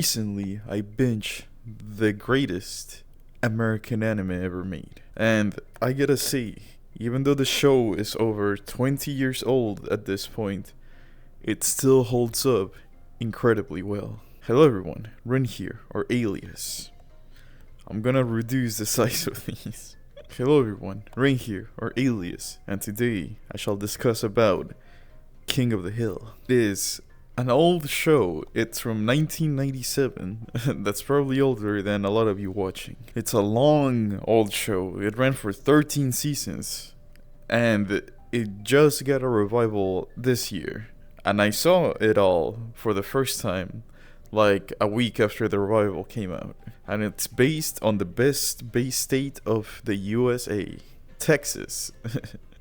Recently, I binged the greatest American anime ever made. And I gotta say, even though the show is over 20 years old at this point, it still holds up incredibly well. Hello everyone, Ren here, or Alias. I'm gonna reduce the size of these. Hello everyone, Ren here, or Alias, and today I shall discuss about King of the Hill. It is an old show. It's from 1997. That's probably older than a lot of you watching. It's a long old show. It ran for 13 seasons. And it just got a revival this year. And I saw it all for the first time like a week after the revival came out. And it's based on the best Bay state of the USA, Texas.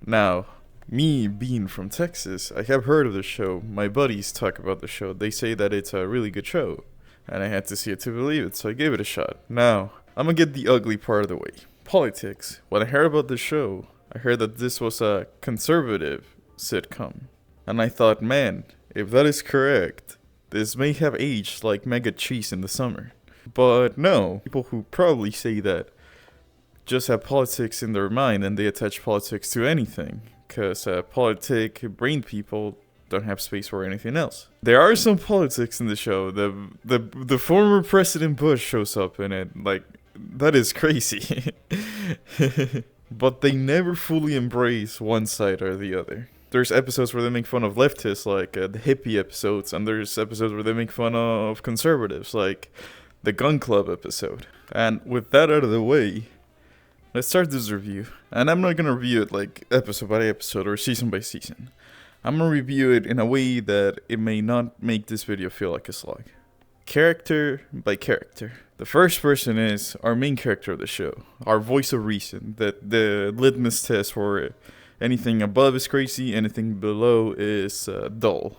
Now, me being from Texas, I have heard of the show. My buddies talk about the show. They say that it's a really good show. And I had to see it to believe it, so I gave it a shot. Now, I'm gonna get the ugly part of the way. Politics. When I heard about the show, I heard that this was a conservative sitcom. And I thought, man, if that is correct, this may have aged like mega cheese in the summer. But no, people who probably say that just have politics in their mind and they attach politics to anything. Because politic brain people don't have space for anything else. There are some politics in the show. The former President Bush shows up in it. Like, that is crazy. But they never fully embrace one side or the other. There's episodes where they make fun of leftists, like the hippie episodes, and there's episodes where they make fun of conservatives, like the gun club episode. And with that out of the way, let's start this review. And I'm not gonna review it like episode by episode or season by season. I'm gonna review it in a way that it may not make this video feel like a slog. Character by character. The first person is our main character of the show, our voice of reason, that the litmus test for anything above is crazy, anything below is dull.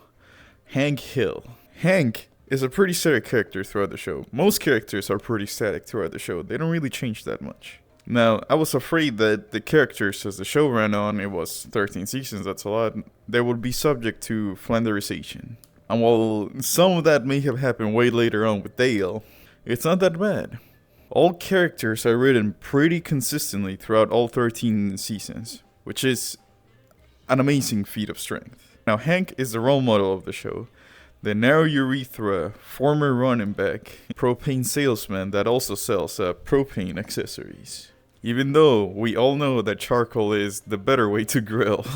Hank Hill. Hank is a pretty static character throughout the show. Most characters are pretty static throughout the show. They don't really change that much. Now, I was afraid that the characters, as the show ran on, it was 13 seasons, that's a lot, they would be subject to flanderization. And while some of that may have happened way later on with Dale, it's not that bad. All characters are written pretty consistently throughout all 13 seasons, which is an amazing feat of strength. Now, Hank is the role model of the show. The narrow urethra, former running back, propane salesman that also sells propane accessories. Even though we all know that charcoal is the better way to grill.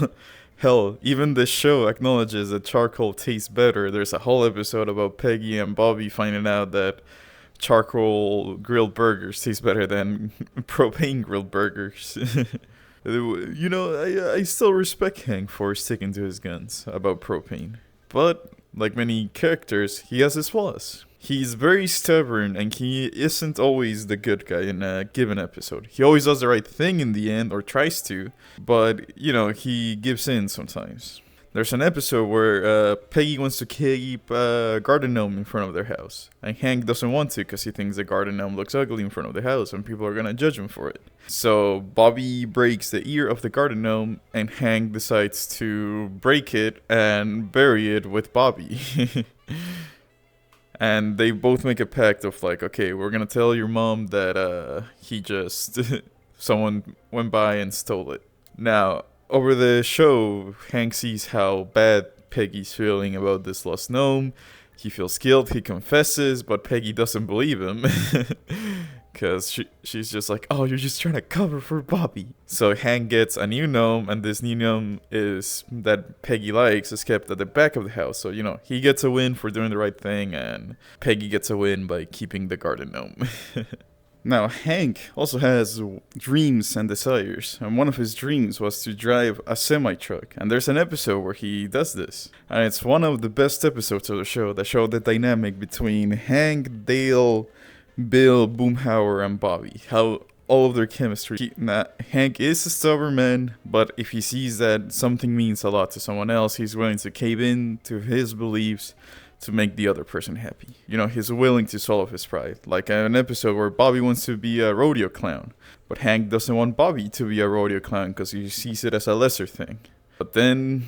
Hell, even the show acknowledges that charcoal tastes better. There's a whole episode about Peggy and Bobby finding out that charcoal grilled burgers taste better than propane grilled burgers. You know, I still respect Hank for sticking to his guns about propane. But like many characters, he has his flaws. He's very stubborn and he isn't always the good guy in a given episode. He always does the right thing in the end, or tries to, but, you know, he gives in sometimes. There's an episode where Peggy wants to keep a garden gnome in front of their house. And Hank doesn't want to because he thinks the garden gnome looks ugly in front of the house and people are going to judge him for it. So Bobby breaks the ear of the garden gnome and Hank decides to break it and bury it with Bobby. And they both make a pact of like, okay, we're going to tell your mom that he just, someone went by and stole it. Now, over the show, Hank sees how bad Peggy's feeling about this lost gnome. He feels guilt, he confesses, but Peggy doesn't believe him. Because she's just like, oh, you're just trying to cover for Bobby. So Hank gets a new gnome, and this new gnome that Peggy likes is kept at the back of the house. So, you know, he gets a win for doing the right thing, and Peggy gets a win by keeping the garden gnome. Now, Hank also has dreams and desires, and one of his dreams was to drive a semi-truck, and there's an episode where he does this, and it's one of the best episodes of the show that show the dynamic between Hank, Dale, Bill, Boomhauer, and Bobby, how all of their chemistry. Hank is a stubborn man, but if he sees that something means a lot to someone else, he's willing to cave in to his beliefs to make the other person happy. You know, he's willing to swallow his pride. Like an episode where Bobby wants to be a rodeo clown, but Hank doesn't want Bobby to be a rodeo clown because he sees it as a lesser thing. But then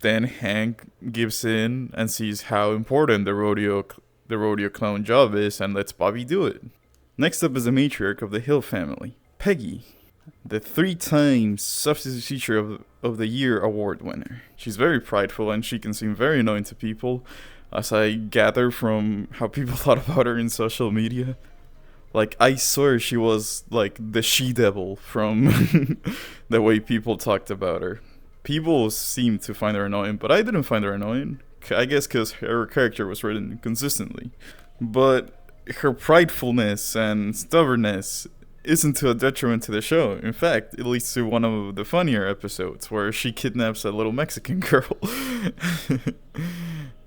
Hank gives in and sees how important the rodeo the rodeo clown job is and lets Bobby do it. Next up is the matriarch of the Hill family, Peggy, the 3-time Substitute Teacher of the Year award winner. She's very prideful and she can seem very annoying to people, as I gather from how people thought about her in social media. Like, I swear she was like the she-devil from the way people talked about her. People seemed to find her annoying, but I didn't find her annoying. I guess because her character was written consistently. But her pridefulness and stubbornness isn't to a detriment to the show. In fact, it leads to one of the funnier episodes where she kidnaps a little Mexican girl.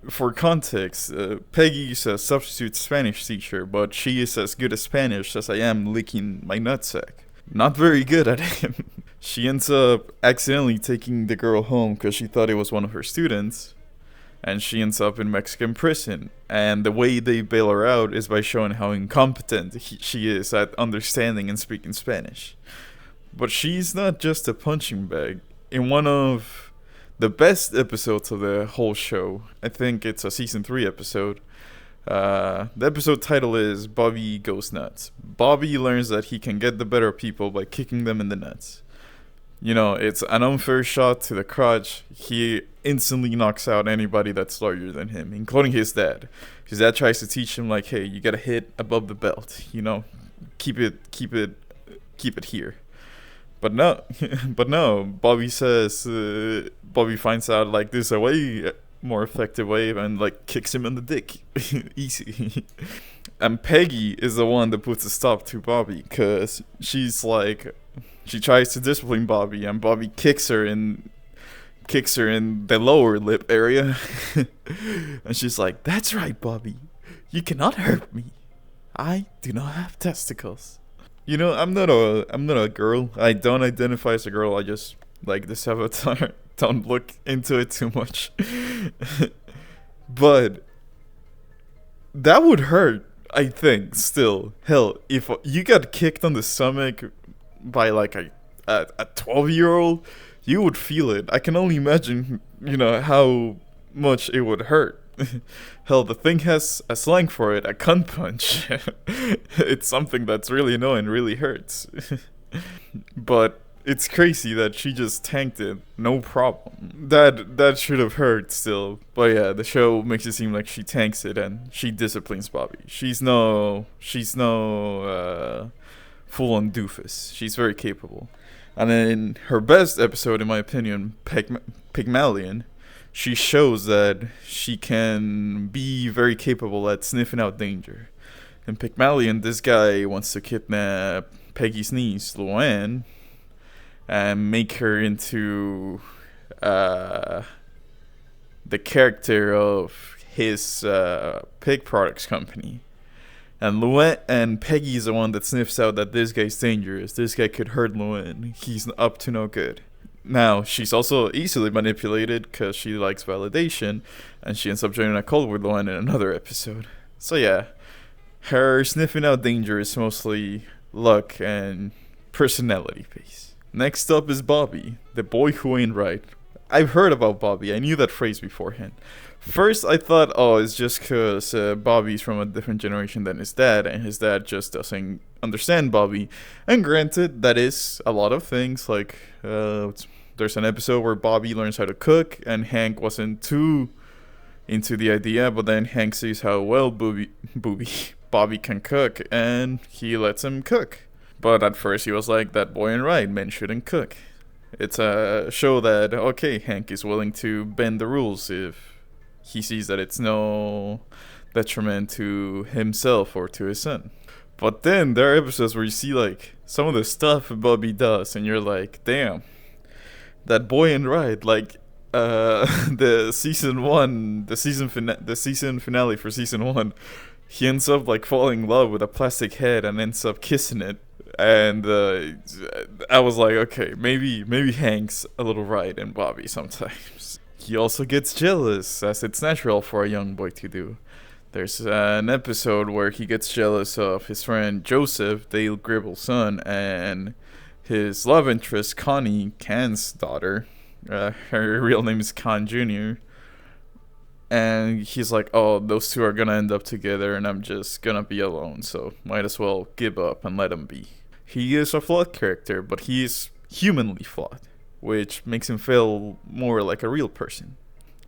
For context, Peggy is a substitute Spanish teacher, but she is as good at Spanish as I am licking my nutsack. Not very good at him. She ends up accidentally taking the girl home because she thought it was one of her students, and she ends up in Mexican prison. And the way they bail her out is by showing how incompetent she is at understanding and speaking Spanish. But she's not just a punching bag. In one of the best episodes of the whole show, I think it's a season 3 episode, the episode title is Bobby Goes Nuts. Bobby learns that he can get the better of people by kicking them in the nuts. You know, it's an unfair shot to the crotch. He instantly knocks out anybody that's larger than him, including his dad. His dad tries to teach him, like, hey, you gotta hit above the belt, you know, keep it here. But no, Bobby says, Bobby finds out, like, there's a way more effective way and, like, kicks him in the dick. Easy. And Peggy is the one that puts a stop to Bobby, because she's like, she tries to discipline Bobby, and Bobby kicks her in the lower lip area. And she's like, that's right, Bobby, you cannot hurt me, I do not have testicles. You know, I'm not a girl. I don't identify as a girl. I just like this avatar. Don't look into it too much. But that would hurt, I think, still. Hell, if you got kicked on the stomach by like a 12-year-old, you would feel it. I can only imagine, you know, how much it would hurt. Hell, the thing has a slang for it, a cunt punch. It's something that's really annoying, really hurts. But it's crazy that she just tanked it, no problem. That should have hurt still. But yeah, the show makes it seem like she tanks it and she disciplines Bobby. She's no full-on doofus. She's very capable. And in her best episode, in my opinion, Pygmalion, she shows that she can be very capable at sniffing out danger. In Pygmalion, this guy wants to kidnap Peggy's niece, Luann, and make her into the character of his pig products company. And Luann and Peggy is the one that sniffs out that this guy's dangerous. This guy could hurt Luann. He's up to no good. Now, she's also easily manipulated because she likes validation, and she ends up joining a cult with Luann in another episode. So yeah, her sniffing out danger is mostly luck and personality based. Next up is Bobby, the boy who ain't right. I've heard about Bobby, I knew that phrase beforehand. First, I thought, oh, it's just because Bobby's from a different generation than his dad, and his dad just doesn't understand Bobby. And granted, that is a lot of things, like, there's an episode where Bobby learns how to cook, and Hank wasn't too into the idea, but then Hank sees how well Bobby can cook, and he lets him cook. But at first he was like, that boy ain't right, men shouldn't cook. It's a show that, okay, Hank is willing to bend the rules if he sees that it's no detriment to himself or to his son. But then there are episodes where you see like some of the stuff Bobby does, and you're like, damn, that boy ain't right. Like the season finale for season 1, he ends up like falling in love with a plastic head and ends up kissing it. And I was like, okay, maybe Hank's a little right and Bobby sometimes. He also gets jealous, as it's natural for a young boy to do. There's an episode where he gets jealous of his friend Joseph, Dale Gribble's son, and his love interest, Connie, Can's daughter. Her real name is Con Jr. And he's like, oh, those two are gonna end up together and I'm just gonna be alone, so might as well give up and let him be. He is a flawed character, but he is humanly flawed, which makes him feel more like a real person.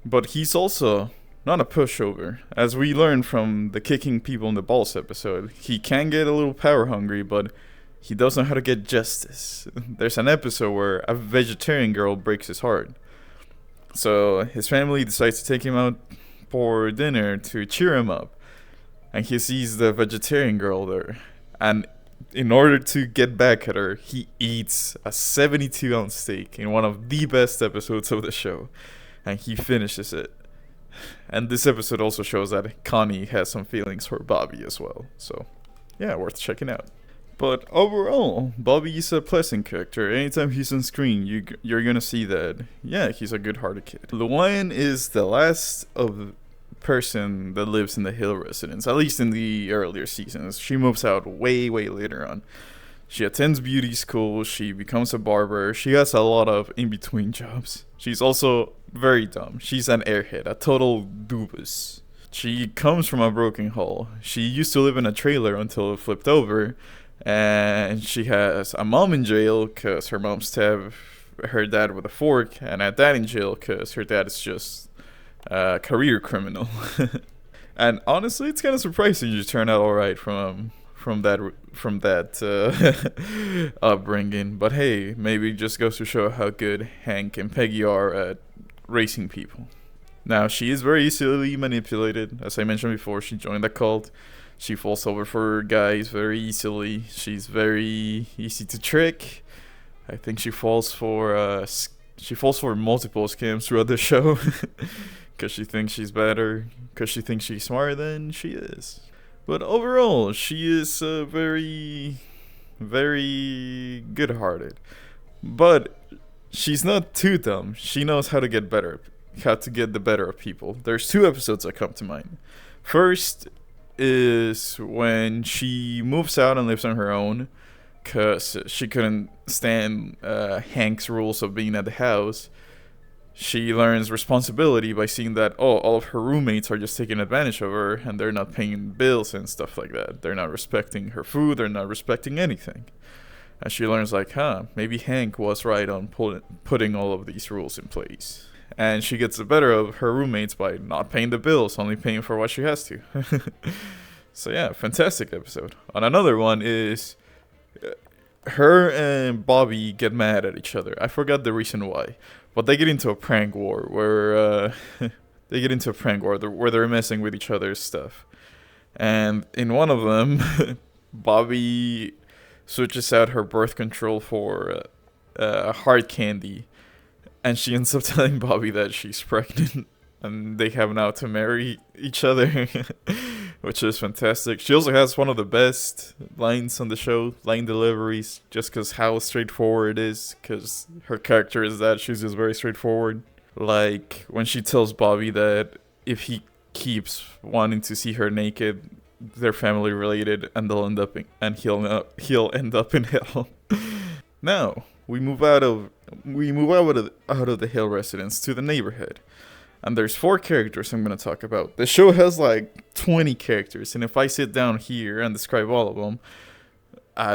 But he's also not a pushover. As we learned from the kicking people in the balls episode, he can get a little power hungry, but he does know how to get justice. There's an episode where a vegetarian girl breaks his heart. So his family decides to take him out for dinner to cheer him up. And he sees the vegetarian girl there. And in order to get back at her, he eats a 72-ounce steak in one of the best episodes of the show. And he finishes it. And this episode also shows that Connie has some feelings for Bobby as well. So, yeah, worth checking out. But overall, Bobby is a pleasant character. Anytime he's on screen, you're gonna see that, yeah, he's a good-hearted kid. Luann is the last of person that lives in the Hill residence, at least in the earlier seasons. She moves out way later on. She attends beauty school, she becomes a barber, she has a lot of in-between jobs. She's also very dumb. She's an airhead, a total doofus. She comes from a broken home. She used to live in a trailer until it flipped over, and she has a mom in jail because her mom stabbed her dad with a fork, and a dad in jail because her dad is just a career criminal. And honestly, it's kind of surprising you turn out alright from that upbringing. But hey, maybe it just goes to show how good Hank and Peggy are at raising people. Now, she is very easily manipulated. As I mentioned before, she joined the cult. She falls over for guys very easily. She's very easy to trick. I think she falls for multiple scams throughout the show because she thinks she's better, because she thinks she's smarter than she is. But overall, she is very, very good-hearted. But she's not too dumb. She knows how to get the better of people. There's two episodes that come to mind. First is when she moves out and lives on her own because she couldn't stand Hank's rules of being at the house. She learns responsibility by seeing that, all of her roommates are just taking advantage of her and they're not paying bills and stuff like that. They're not respecting her food, they're not respecting anything. And she learns maybe Hank was right on putting all of these rules in place. And she gets the better of her roommates by not paying the bills, only paying for what she has to. So yeah, fantastic episode. On another one is her and Bobby get mad at each other. I forgot the reason why, but they get into a prank war where they're messing with each other's stuff. And in one of them, Bobby switches out her birth control for hard candy. And she ends up telling Bobby that she's pregnant and they have now to marry each other, which is fantastic. She also has one of the best lines on the show, line deliveries, just because how straightforward it is, because her character is that she's just very straightforward. Like when she tells Bobby that if he keeps wanting to see her naked, they're family related and he'll end up in hell. Now, we move out of the Hill residence to the neighborhood. And there's 4 characters I'm going to talk about. The show has like 20 characters, and if I sit down here and describe all of them,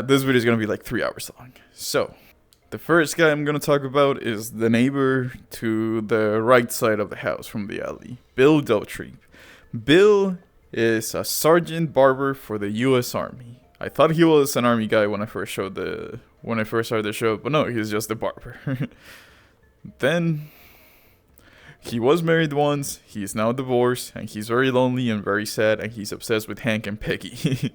this video is going to be like 3 hours long. So, the first guy I'm going to talk about is the neighbor to the right side of the house from the alley, Bill Daughtry. Bill is a sergeant barber for the U.S. Army. I thought he was an army guy when I first started the show, but no, he's just a barber. Then he was married once, he's now divorced, and he's very lonely and very sad, and he's obsessed with Hank and Peggy.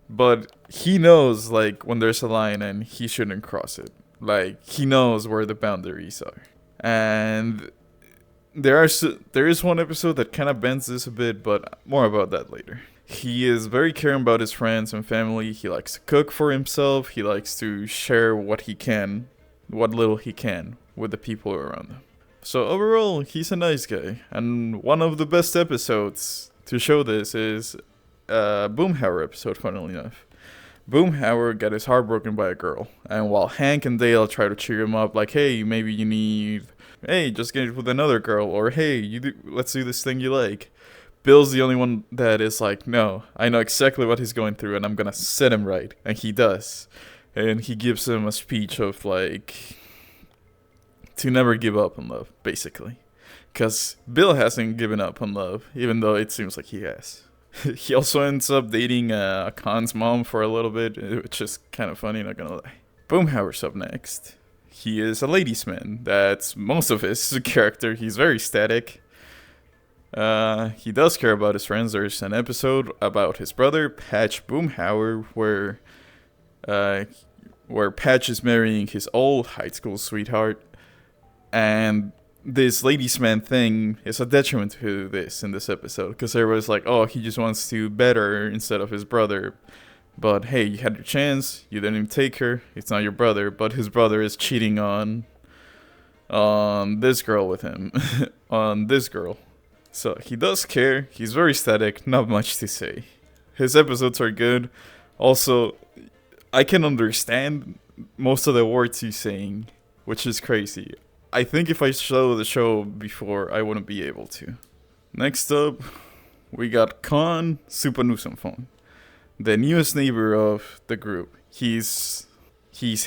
But he knows, like, when there's a line and he shouldn't cross it. Like, he knows where the boundaries are. And there is one episode that kind of bends this a bit, but more about that later. He is very caring about his friends and family. He likes to cook for himself. He likes to share what little he can, with the people around him. So overall, he's a nice guy. And one of the best episodes to show this is Boomhauer episode, funnily enough. Boomhauer got his heart broken by a girl. And while Hank and Dale try to cheer him up, like, hey, maybe you need Hey, just get with another girl, or hey, let's do this thing you like. Bill's the only one that is like, no, I know exactly what he's going through and I'm gonna set him right. And he does. And he gives him a speech of like, to never give up on love, basically. Because Bill hasn't given up on love, even though it seems like he has. He also ends up dating Khan's mom for a little bit, which is kind of funny, not gonna lie. Boomhauer's up next. He is a ladies' man. That's most of his character. He's very static. He does care about his friends. There's an episode about his brother, Patch Boomhauer, where Patch is marrying his old high school sweetheart, and this ladies' man thing is a detriment to this in this episode, because everybody's like, oh, he just wants to better instead of his brother. But hey, you had your chance, you didn't even take her, it's not your brother, but his brother is cheating on this girl with him. On this girl. So he does care, he's very static, not much to say. His episodes are good. Also, I can understand most of the words he's saying, which is crazy. I think if I show the show before, I wouldn't be able to. Next up, we got Khan Supanusumphone, the newest neighbor of the group. He's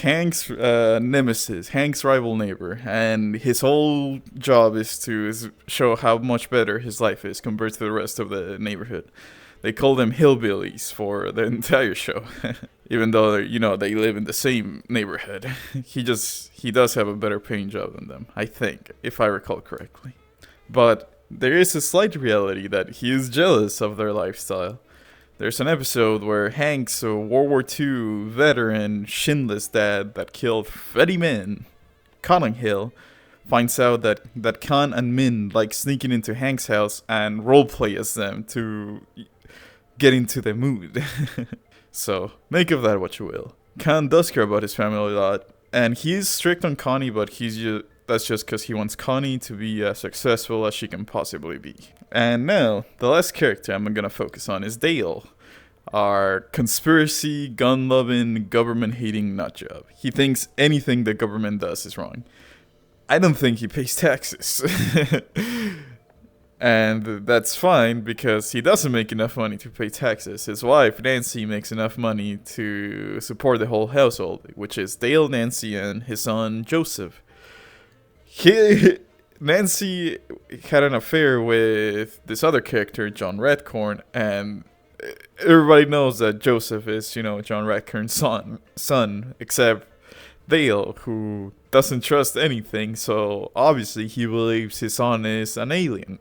Hank's nemesis, Hank's rival neighbor, and his whole job is to show how much better his life is compared to the rest of the neighborhood. They call them hillbillies for the entire show, even though they live in the same neighborhood. He does have a better paying job than them, I think, if I recall correctly. But there is a slight reality that he is jealous of their lifestyle. There's an episode where Hank's a World War II veteran, shinless dad that killed 30 men, Conninghill, finds out that Khan and Min like sneaking into Hank's house and roleplay as them to get into the mood. So, make of that what you will. Khan does care about his family a lot, and he is strict on Connie, but that's just because he wants Connie to be as successful as she can possibly be. And now, the last character I'm gonna focus on is Dale, our conspiracy, gun-loving, government-hating nutjob. He thinks anything the government does is wrong. I don't think he pays taxes. And that's fine because he doesn't make enough money to pay taxes. His wife, Nancy, makes enough money to support the whole household, which is Dale, Nancy, and his son, Joseph. Nancy had an affair with this other character, John Redcorn, and everybody knows that Joseph is, John Redcorn's son, except Dale, who doesn't trust anything, so obviously he believes his son is an alien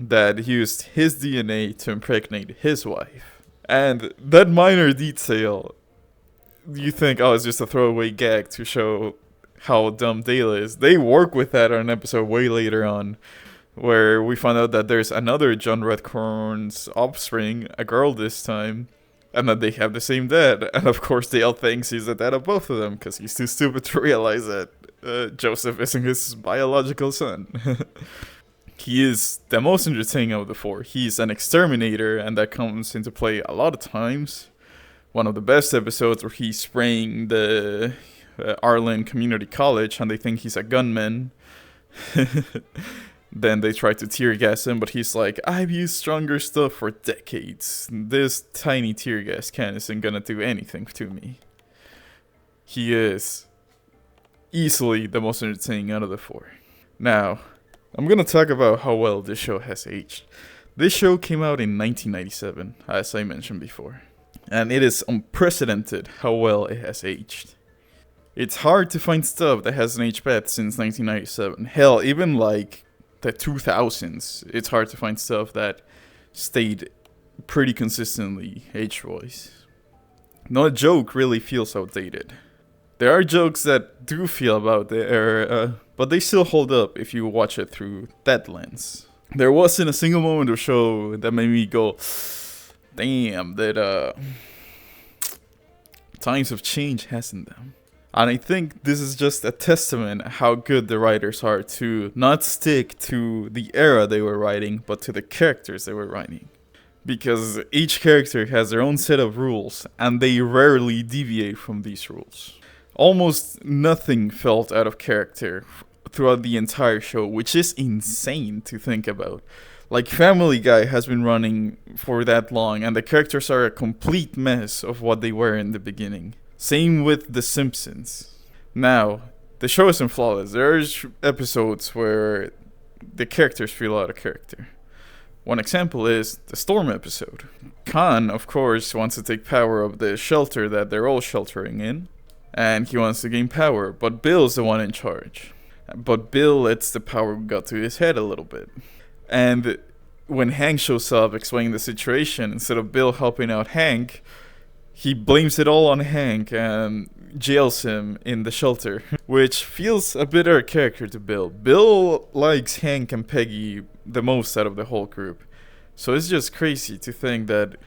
that used his DNA to impregnate his wife. And that minor detail, you think, oh, it's just a throwaway gag to show how dumb Dale is. They work with that on an episode way later on, where we find out that there's another John Redcorn's offspring, a girl this time, and that they have the same dad. And of course Dale thinks he's the dad of both of them because he's too stupid to realize that Joseph isn't his biological son. He is the most entertaining of the four. He's an exterminator, and that comes into play a lot of times. One of the best episodes where he's spraying the Arlen Community College and they think he's a gunman. Then they try to tear gas him, but he's like, I've used stronger stuff for decades. This tiny tear gas can isn't gonna do anything to me. He is easily the most entertaining out of the four. Now, I'm gonna talk about how well this show has aged. This show came out in 1997, as I mentioned before. And it is unprecedented how well it has aged. It's hard to find stuff that hasn't aged bad since 1997. Hell, even like the 2000s, it's hard to find stuff that stayed pretty consistently age-wise. No joke really feels outdated. There are jokes that do feel about the era, but they still hold up if you watch it through that lens. There wasn't a single moment of show that made me go, damn, that times have changed, hasn't them? And I think this is just a testament how good the writers are to not stick to the era they were writing, but to the characters they were writing. Because each character has their own set of rules, and they rarely deviate from these rules. Almost nothing felt out of character throughout the entire show, which is insane to think about. Like, Family Guy has been running for that long, and the characters are a complete mess of what they were in the beginning. Same with The Simpsons. Now, the show isn't flawless. There's episodes where the characters feel out of character. One example is the Storm episode. Khan, of course, wants to take power of the shelter that they're all sheltering in, and he wants to gain power, but Bill's the one in charge. But Bill lets the power go to his head a little bit. And when Hank shows up explaining the situation, instead of Bill helping out Hank, he blames it all on Hank and jails him in the shelter, which feels a bit out of character to Bill. Bill likes Hank and Peggy the most out of the whole group, so it's just crazy to think that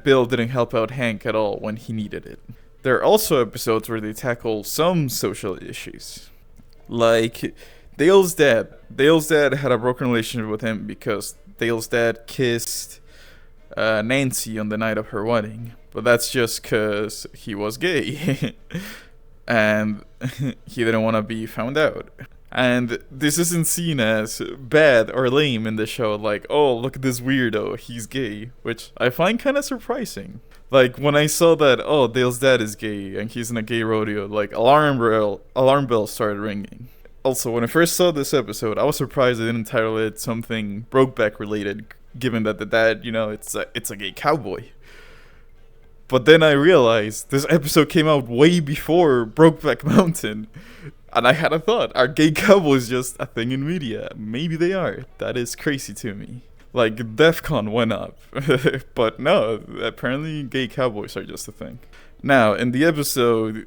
Bill didn't help out Hank at all when he needed it. There are also episodes where they tackle some social issues, like Dale's dad. Dale's dad had a broken relationship with him because Dale's dad kissed Nancy on the night of her wedding. But that's just because he was gay. And he didn't want to be found out. And this isn't seen as bad or lame in the show. Like, oh, look at this weirdo, he's gay. Which I find kind of surprising. Like, when I saw that, oh, Dale's dad is gay and he's in a gay rodeo, like, alarm bells started ringing. Also, when I first saw this episode, I was surprised they didn't title it something Brokeback related, given that the dad, it's a gay cowboy. But then I realized this episode came out way before Brokeback Mountain. And I had a thought, are gay cowboys just a thing in media? Maybe they are. That is crazy to me. Like, DEFCON went up. But no, apparently gay cowboys are just a thing. Now, in the episode,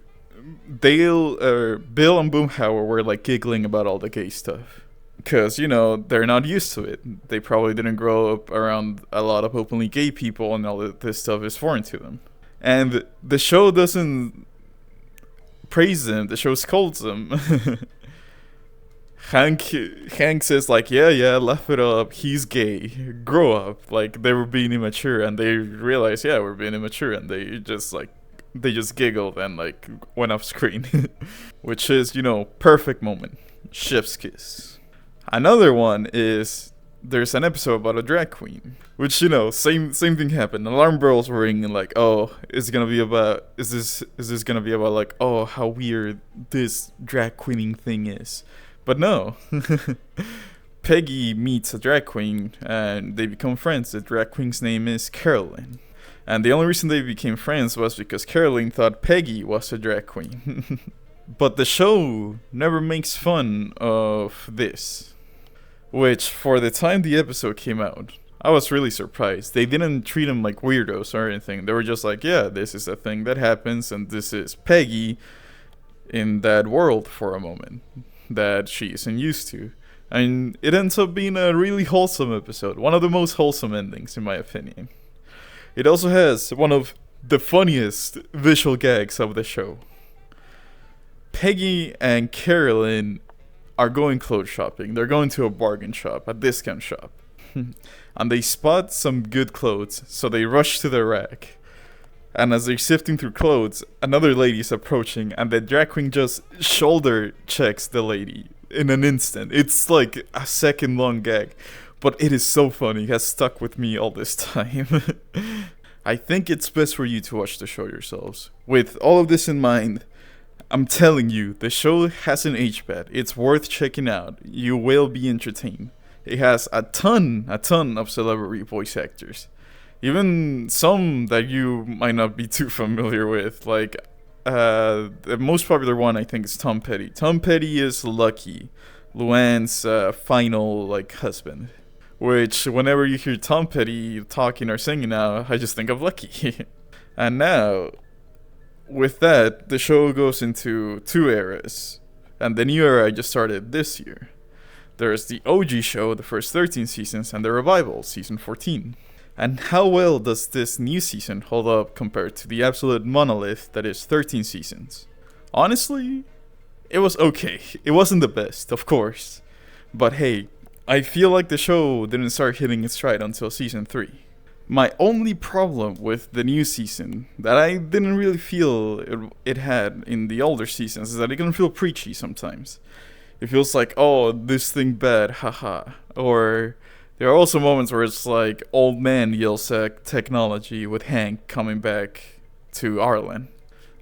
Bill and Boomhauer were like giggling about all the gay stuff. Because, they're not used to it. They probably didn't grow up around a lot of openly gay people, and all of this stuff is foreign to them. And the show doesn't praise them, the show scolds them. Hank says, like, yeah, laugh it up, he's gay, grow up. Like, they were being immature, and they realized, yeah, we're being immature, and they just giggled and, like, went off screen. Which is, perfect moment. Chef's kiss. Another one is, there's an episode about a drag queen, which, same thing happened. Alarm bells were ringing, like, oh, is this gonna be about, like, oh, how weird this drag queening thing is. But no. Peggy meets a drag queen, and they become friends. The drag queen's name is Carolyn. And the only reason they became friends was because Carolyn thought Peggy was a drag queen. But the show never makes fun of this. Which, for the time the episode came out, I was really surprised. They didn't treat them like weirdos or anything. They were just like, yeah, this is a thing that happens, and this is Peggy in that world for a moment that she isn't used to. And it ends up being a really wholesome episode. One of the most wholesome endings, in my opinion. It also has one of the funniest visual gags of the show. Peggy and Carolyn are going clothes shopping. They're going to a bargain shop, a discount shop. And they spot some good clothes, so they rush to the rack. And as they're sifting through clothes, another lady's approaching, and the drag queen just shoulder checks the lady in an instant. It's like a second long gag, but it is so funny. It has stuck with me all this time. I think it's best for you to watch the show yourselves. With all of this in mind, I'm telling you, the show has an H-bed. It's worth checking out. You will be entertained. It has a ton of celebrity voice actors. Even some that you might not be too familiar with. Like, the most popular one, I think, is Tom Petty. Tom Petty is Lucky, Luann's final, husband. Which, whenever you hear Tom Petty talking or singing now, I just think of Lucky. And now, with that, the show goes into two eras. And the new era I just started this year. There's the OG show, the first 13 seasons, and the revival, season 14. And how well does this new season hold up compared to the absolute monolith that is 13 seasons? Honestly, it was okay. It wasn't the best, of course. But hey, I feel like the show didn't start hitting its stride until season 3. My only problem with the new season that I didn't really feel it had in the older seasons is that it can feel preachy sometimes. It feels like, oh, this thing bad, haha. Or there are also moments where it's like old man yells at technology with Hank coming back to Ireland.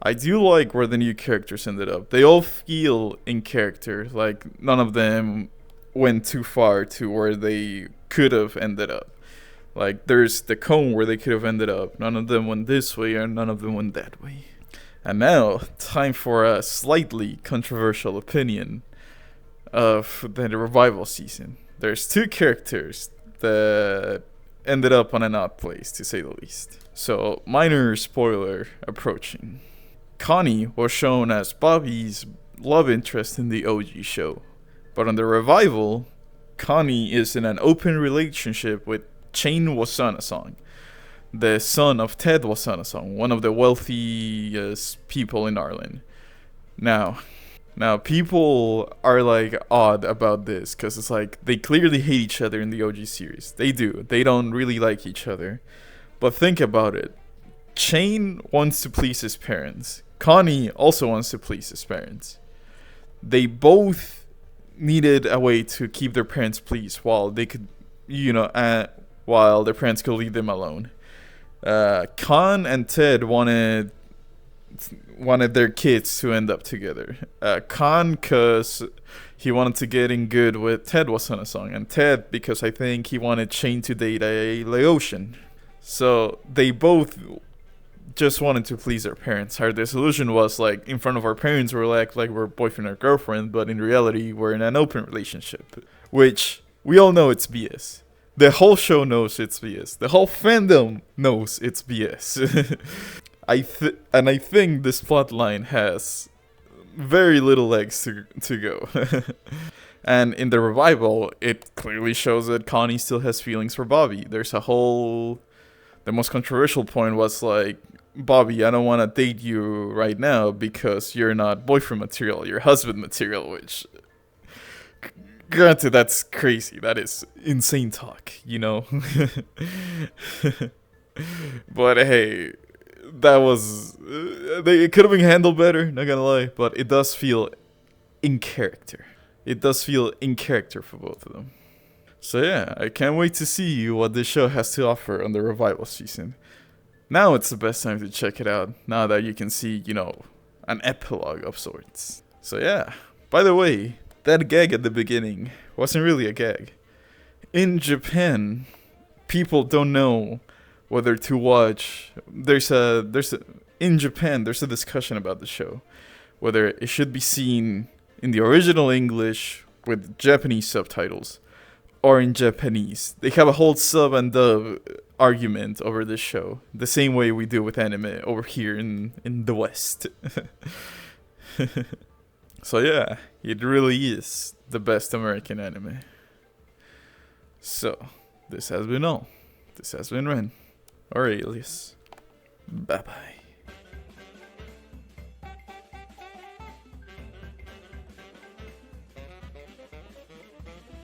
I do like where the new characters ended up. They all feel in character, like none of them went too far to where they could have ended up. Like there's the cone where they could have ended up. None of them went this way or none of them went that way. And now, time for a slightly controversial opinion of the revival season. There's two characters that ended up on an odd place, to say the least. So, minor spoiler approaching. Connie was shown as Bobby's love interest in the OG show, but on the revival, Connie is in an open relationship with Shane Wasanasong, the son of Ted Wasanasong, one of the wealthiest people in Ireland. Now, people are like odd about this because it's like they clearly hate each other in the OG series. They do. They don't really like each other. But think about it. Shane wants to please his parents. Connie also wants to please his parents. They both needed a way to keep their parents pleased while they could, while their parents could leave them alone. Con and Ted wanted their kids to end up together. Con because he wanted to get in good with Ted Wasanasong, and Ted because I think he wanted Shane to date a Laotian. So they both just wanted to please their parents. Our solution was like in front of our parents we're like we're boyfriend or girlfriend, but in reality we're in an open relationship, which we all know it's BS. The whole show knows it's BS. The whole fandom knows it's BS. I think this plotline has very little legs to go. And in the revival, it clearly shows that Connie still has feelings for Bobby. The most controversial point was like, Bobby, I don't want to date you right now because you're not boyfriend material, you're husband material, which, granted, that's crazy. That is insane talk, But hey, that was it could have been handled better, not gonna lie, but it does feel in character. It does feel in character for both of them. So yeah, I can't wait to see what this show has to offer on the revival season. Now it's the best time to check it out, now that you can see, an epilogue of sorts. So yeah, by the way, that gag at the beginning wasn't really a gag. In Japan, people don't know whether to watch. In Japan, there's a discussion about the show, whether it should be seen in the original English with Japanese subtitles or in Japanese. They have a whole sub and dub argument over this show, the same way we do with anime over here in the West. So yeah, it really is the best American anime. So, this has been all. This has been Ren, or Alias. Bye bye.